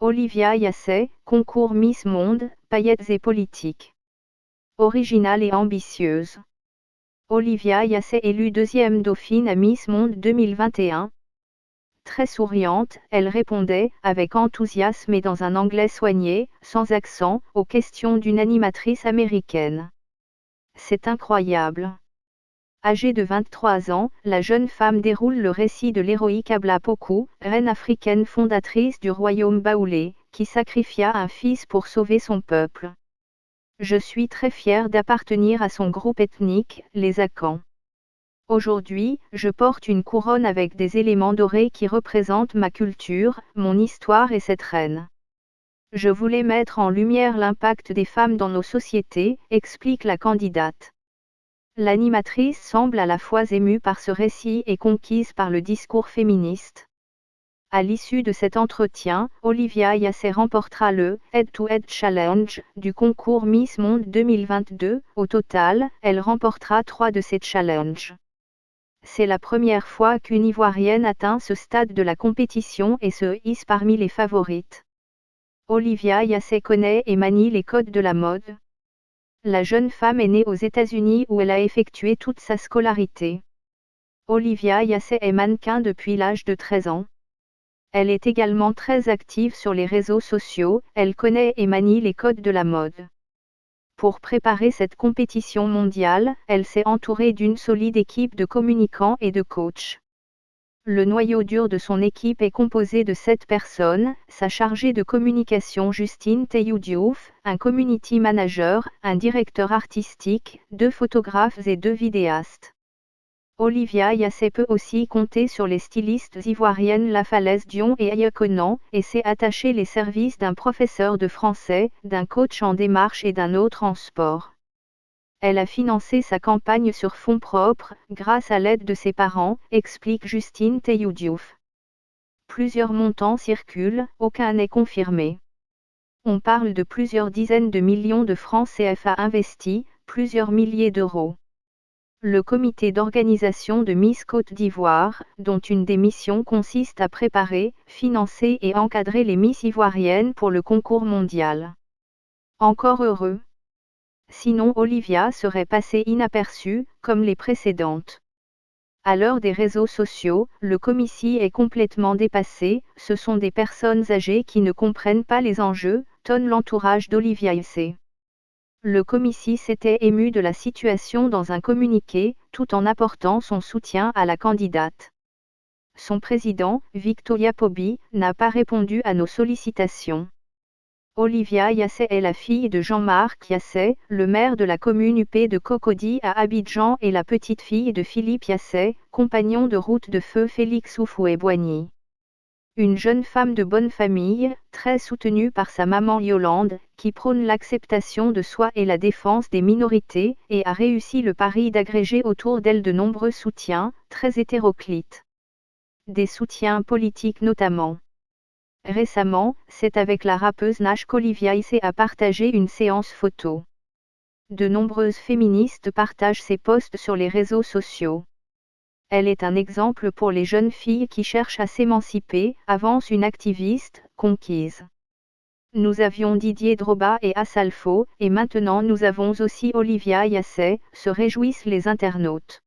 Olivia Yassé, concours Miss Monde, paillettes et politique. Originale et ambitieuse. Olivia Yassé élue deuxième dauphine à Miss Monde 2021. Très souriante, elle répondait, avec enthousiasme et dans un anglais soigné, sans accent, aux questions d'une animatrice américaine. C'est incroyable. Âgée de 23 ans, la jeune femme déroule le récit de l'héroïque Abla Poku, reine africaine fondatrice du royaume baoulé, qui sacrifia un fils pour sauver son peuple. Je suis très fière d'appartenir à son groupe ethnique, les Akans. Aujourd'hui, je porte une couronne avec des éléments dorés qui représentent ma culture, mon histoire et cette reine. Je voulais mettre en lumière l'impact des femmes dans nos sociétés, explique la candidate. L'animatrice semble à la fois émue par ce récit et conquise par le discours féministe. À l'issue de cet entretien, Olivia Yassé remportera le Head-to-Head Challenge du concours Miss Monde 2022. Au total, elle remportera 3 de ces challenges. C'est la première fois qu'une Ivoirienne atteint ce stade de la compétition et se hisse parmi les favorites. Olivia Yassé connaît et manie les codes de la mode. La jeune femme est née aux États-Unis où elle a effectué toute sa scolarité. Olivia Yassé est mannequin depuis l'âge de 13 ans. Elle est également très active sur les réseaux sociaux, elle connaît et manie les codes de la mode. Pour préparer cette compétition mondiale, elle s'est entourée d'une solide équipe de communicants et de coachs. Le noyau dur de son équipe est composé de 7 personnes, sa chargée de communication Justine Teyou Diouf, un community manager, un directeur artistique, 2 photographes et 2 vidéastes. Olivia Yassé peut aussi compter sur les stylistes ivoiriennes La Falaise Dion et Aya Conan, et s'est attaché les services d'un professeur de français, d'un coach en démarche et d'un autre en sport. Elle a financé sa campagne sur fonds propres, grâce à l'aide de ses parents, explique Justine Teyou Diouf. Plusieurs montants circulent, aucun n'est confirmé. On parle de plusieurs dizaines de millions de francs CFA investis, plusieurs milliers d'euros. Le comité d'organisation de Miss Côte d'Ivoire, dont une des missions consiste à préparer, financer et encadrer les Miss ivoiriennes pour le concours mondial. Encore heureux. Sinon Olivia serait passée inaperçue, comme les précédentes. À l'heure des réseaux sociaux, le comité est complètement dépassé, ce sont des personnes âgées qui ne comprennent pas les enjeux, tonne l'entourage d'Olivia Yassé. Le comité s'était ému de la situation dans un communiqué, tout en apportant son soutien à la candidate. Son président, Victoria Pobi, n'a pas répondu à nos sollicitations. Olivia Yassé est la fille de Jean-Marc Yassé, le maire de la commune huppée de Cocody à Abidjan et la petite-fille de Philippe Yassé, compagnon de route de feu Félix Houphouët-Boigny. Une jeune femme de bonne famille, très soutenue par sa maman Yolande, qui prône l'acceptation de soi et la défense des minorités, et a réussi le pari d'agréger autour d'elle de nombreux soutiens, très hétéroclites. Des soutiens politiques notamment. Récemment, c'est avec la rappeuse Nash qu'Olivia Yassé a partagé une séance photo. De nombreuses féministes partagent ses posts sur les réseaux sociaux. Elle est un exemple pour les jeunes filles qui cherchent à s'émanciper, avance une activiste, conquise. Nous avions Didier Drogba et Assalfo, et maintenant nous avons aussi Olivia Yassé, se réjouissent les internautes.